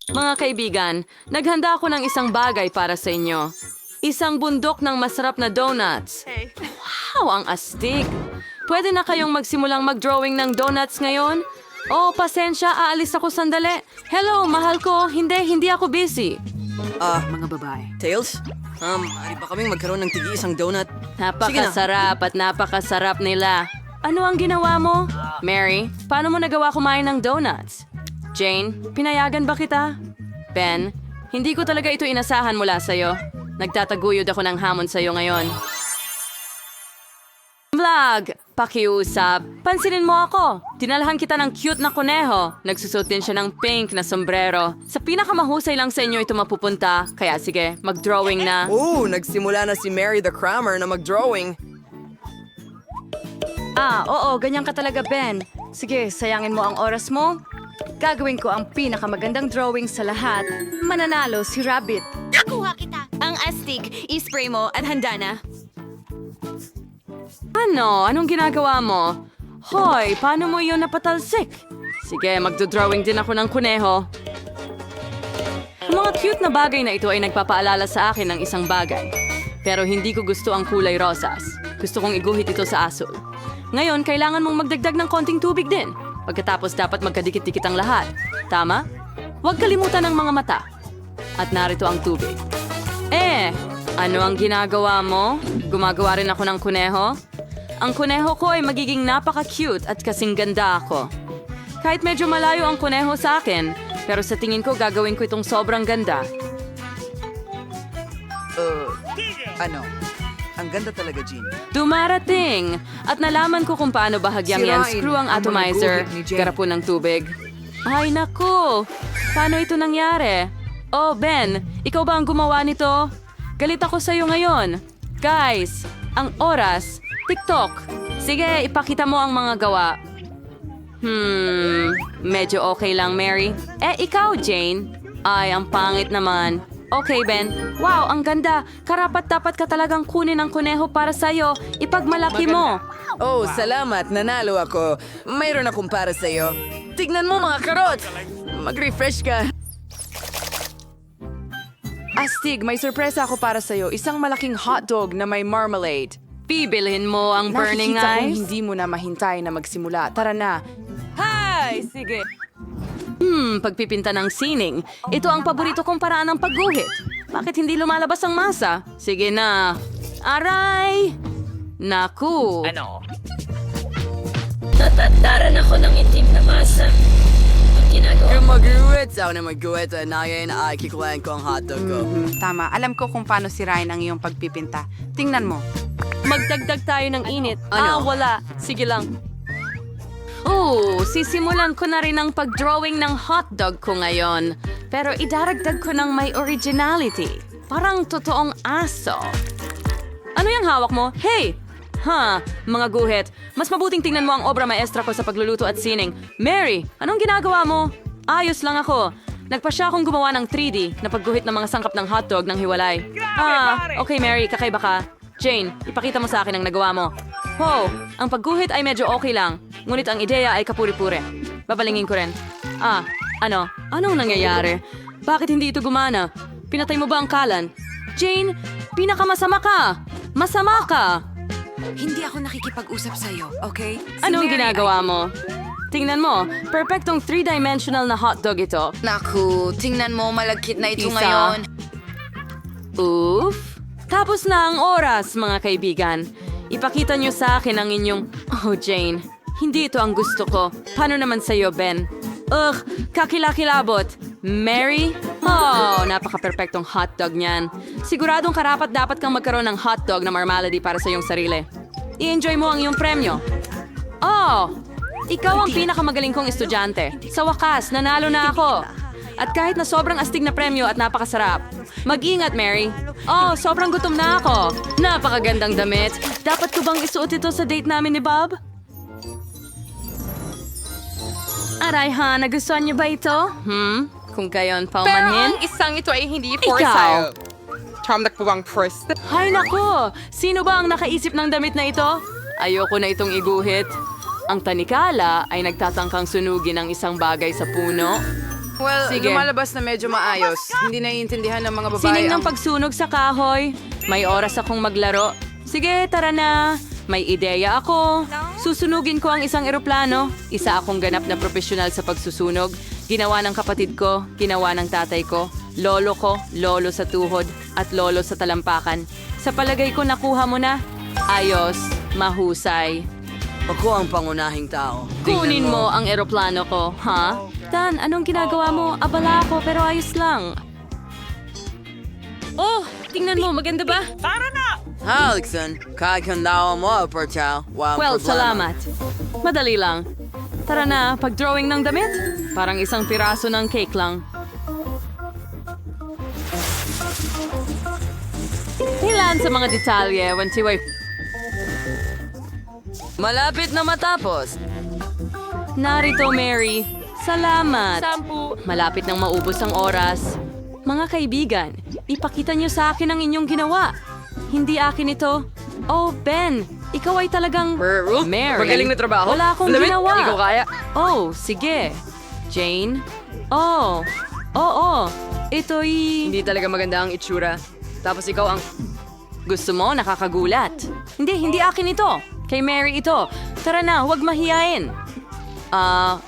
Mga kaibigan, naghanda ako ng isang bagay para sa inyo. Isang bundok ng masarap na donuts. Wow, ang astig! Pwede na kayong magsimulang mag-drawing ng donuts ngayon? Oh, pasensya, aalis ako sandali. Hello, mahal ko. Hindi ako busy. Mga babae. Tails? Maaari ba kaming magkaroon ng tigi-isang donut? Napakasarap at napakasarap nila. Ano ang ginawa mo? Mary, paano mo nagawa kumain ng donuts? Jane, pinayagan ba kita? Ben, hindi ko talaga ito inasahan mula sa'yo. Nagtataguyod ako ng hamon sa'yo ngayon. Vlog! Pakiusap. Pansinin mo ako. Dinalhan kita ng cute na kuneho. Nagsusot din siya ng pink na sombrero. Sa pinakamahusay lang sa inyo ito mapupunta. Kaya sige, mag-drawing na. Nagsimula na si Mary the Crammer na mag-drawing. Oo, ganyan ka talaga, Ben. Sige, sayangin mo ang oras mo. Gagawin ko ang pinakamagandang drawing sa lahat. Mananalo si Rabbit. Nakuha kita. Ang astig, i-spray mo at handa na. Ano? Anong ginagawa mo? Hoy, paano mo yun napatalsik? Sige, magdodrawing din ako ng kuneho. Ang mga cute na bagay na ito ay nagpapaalala sa akin ng isang bagay. Pero hindi ko gusto ang kulay rosas. Gusto kong iguhit ito sa asul. Ngayon, kailangan mong magdagdag ng konting tubig din. Pagkatapos dapat magkadikit-dikit ang lahat. Tama? Huwag kalimutan ang mga mata. At narito ang tubig. Ano ang ginagawa mo? Gumagawa rin ako ng kuneho? Ang kuneho ko ay magiging napaka-cute at kasing ganda ako. Kahit medyo malayo ang kuneho sa akin, pero sa tingin ko gagawin ko itong sobrang ganda. Ang ganda talaga, Jean. Dumarating! At nalaman ko kung paano bahagyang yan Sirain screw ang ang mga atomizer, guhit ni Jane. garapon ng tubig. Ay naku! Paano ito nangyari? Oh, Ben, ikaw ba ang gumawa nito? Galit ako sa'yo ngayon. Guys, ang oras, TikTok. Sige, ipakita mo ang mga gawa. Medyo okay lang, Mary. Ikaw, Jane? Ay, ang pangit naman. Okay, Ben. Wow, ang ganda. Karapat-dapat ka talagang kunin ang kuneho para sa'yo. Ipagmalaki mo. Salamat. Nanalo ako. Mayroon akong para sa'yo. Tignan mo, mga karot! Mag-refresh ka. Astig, may sorpresa ako para sa'yo. Isang malaking hotdog na may marmalade. Bibilhin mo ang burning Nakikita kong eyes. hindi mo na mahintay na magsimula. Tara na. Hi! Sige. Pagpipinta ng sining. Ito ang paborito kong paraan ng pagguhit. Bakit hindi lumalabas ang masa? Sige na. Aray! Naku! Natataran ako ng itim na masa. Ang ginagawa Kung mag-guhit, ako na mag-guhit. Ngayon ay kikuhain ko ang hotdog ko. Tama, alam ko kung paano sirain ang iyong pagpipinta. Tingnan mo. Magdagdag tayo ng init. Ano? Wala. Sige lang. Sisimulan ko na rin ang pag-drawing ng hotdog ko ngayon. Pero idaragdag ko ng may originality. Parang totoong aso. Ano yung hawak mo? Hey! Mga guhit. Mas mabuting tingnan mo ang obra maestra ko sa pagluluto at sining. Mary, anong ginagawa mo? Ayos lang ako. Nagpasya akong gumawa ng 3D na pagguhit ng mga sangkap ng hotdog ng hiwalay. Okay Mary, kakaiba ka. Jane, ipakita mo sa akin ang nagawa mo. Ang pagguhit ay medyo okay lang. Ngunit ang ideya ay kapuri-puri. Babalingin ko rin. Anong nangyayari? Bakit hindi ito gumana? Pinatay mo ba ang kalan? Jane, pinakamasama ka! Masama ka! Hindi ako nakikipag-usap sa'yo, okay? Anong ginagawa mo? Tingnan mo, perfectong 3-dimensional na hotdog ito. Naku, tingnan mo, malagkit na ito Isa. ngayon. Oof! Tapos na ang oras, mga kaibigan. Ipakita niyo sa akin ang inyong... Oh, Jane, hindi ito ang gusto ko. Paano naman sa'yo, Ben? Kakilakilabot. Mary? Napaka-perfectong hotdog niyan. Siguradong karapat dapat kang magkaroon ng hotdog na marmalade para sa iyong sarili. I-enjoy mo ang iyong premyo. Ikaw ang pinakamagaling kong estudyante. Sa wakas, nanalo na ako. At kahit na sobrang astig na premyo at napakasarap. Mag-ingat, Mary. Sobrang gutom na ako. Napakagandang damit. Dapat ko bang isuot ito sa date namin ni Bob? Aray nagustuhan niyo ba ito? Kung gayon, paumanhin? isang ito ay hindi for Ikaw. sale. Chamdak po bang first? Hay nako! Sino ba ang nakaisip ng damit na ito? Ayoko na itong iguhit. Ang tanikala ay nagtatangkang sunugin ang isang bagay sa puno. Well, Sige. lumalabas na medyo maayos. Hindi naiintindihan ng mga babae Sining ng ang... pagsunog sa kahoy. May oras akong maglaro. Sige, tara na. May ideya ako. Susunugin ko ang isang eroplano. Isa akong ganap na profesional sa pagsusunog. Ginawa ng kapatid ko, ginawa ng tatay ko, lolo ko, lolo sa tuhod, at lolo sa talampakan. Sa palagay ko nakuha mo na. Ayos, mahusay. Ako ang pangunahing tao. Kunin mo ang eroplano ko, ha? Dan, anong ginagawa mo? Abala ako, pero ayos lang. Oh, tingnan mo, maganda ba? Alexon, kakandawa mo, Perchow. Well, salamat. Madali lang. Tara na, pag-drawing ng damit. Parang isang piraso ng cake lang. Ilan sa mga detalye, wantiway. Malapit na matapos. Narito, Mary. Salamat. Malapit nang maubos ang oras. Mga kaibigan, ipakita niyo sa akin ang inyong ginawa. Hindi akin ito. Oh, Ben, ikaw ay talagang... Mary, Magaling na trabaho. wala akong Damit, ginawa. hindi ko kaya. Oh, sige. Jane? Oh, oo. Ito'y... Hindi talaga maganda ang itsura. Tapos ikaw ang... Gusto mo? Nakakagulat. Hindi akin ito. Kay Mary ito. Tara na, huwag mahiyain.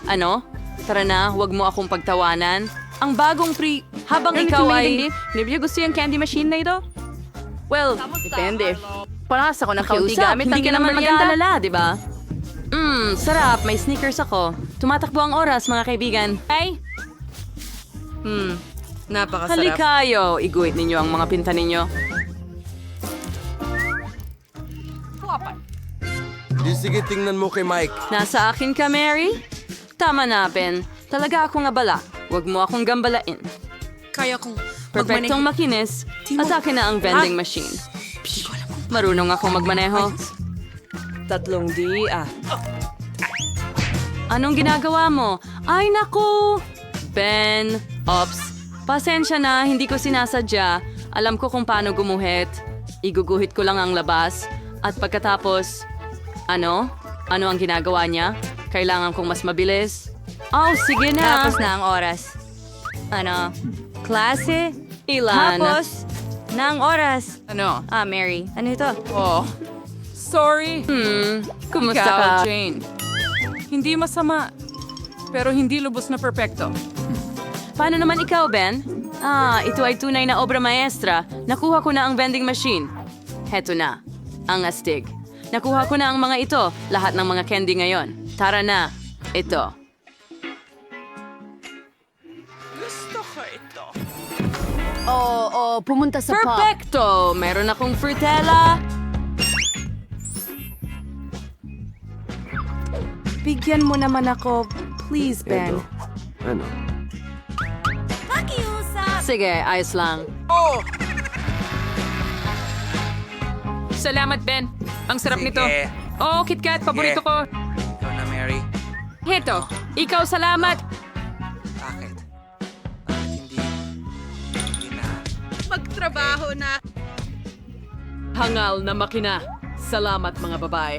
Ano? Tara na, huwag mo akong pagtawanan. Ang bagong habang ikaw ay... Hindi niyo gusto yung candy machine na ito? Well, Depende. Paras ako ng kaunti Kiusap, gamit hindi ng ka naman kinamarienda. mag-aalala, di ba? Sarap. May sneakers ako. Tumatakbo ang oras, mga kaibigan. Ay, Napakasarap. halikayo. Iguhit ninyo ang mga pinta ninyo. Di sige, tingnan mo kay Mike. Nasa akin ka, Mary? Tama na, Ben. Talaga akong abala. Huwag mo akong gambalain. Kaya kong... Perfectong makinis. At akin na ang vending machine. Marunong akong magmaneho. 3D, Anong ginagawa mo? Ay, naku! Ben, ops. Pasensya na, hindi ko sinasadya. Alam ko kung paano gumuhit. Iguguhit ko lang ang labas. At pagkatapos, ano? Ano ang ginagawa niya? Kailangan kong mas mabilis. Oh, sige na. Tapos na ang oras. Ano? Klase? Ilan? Tapos na ang oras. Ano? Mary. Ano ito? Oh. Sorry. Kumusta Ikaw, ka? Jane. Hindi masama. Pero hindi lubos na perpekto. Paano naman ikaw, Ben? Ito ay tunay na obra maestra. Nakuha ko na ang vending machine. Heto na. Ang astig. Nakuha ko na ang mga ito. Lahat ng mga candy ngayon. Tara na. Ito. Pumunta sa pub. Perfecto! Meron akong frutella. Bigyan mo naman ako. Please, Ben. Ano? Sige, ayos lang. Salamat, Ben. Ang sarap nito. Oh, KitKat, paborito ko. Ikaw na, Mary. Heto, ikaw salamat. Bakit? Bakit hindi na? Magtrabaho na. Hangal na makina. Salamat, mga babae.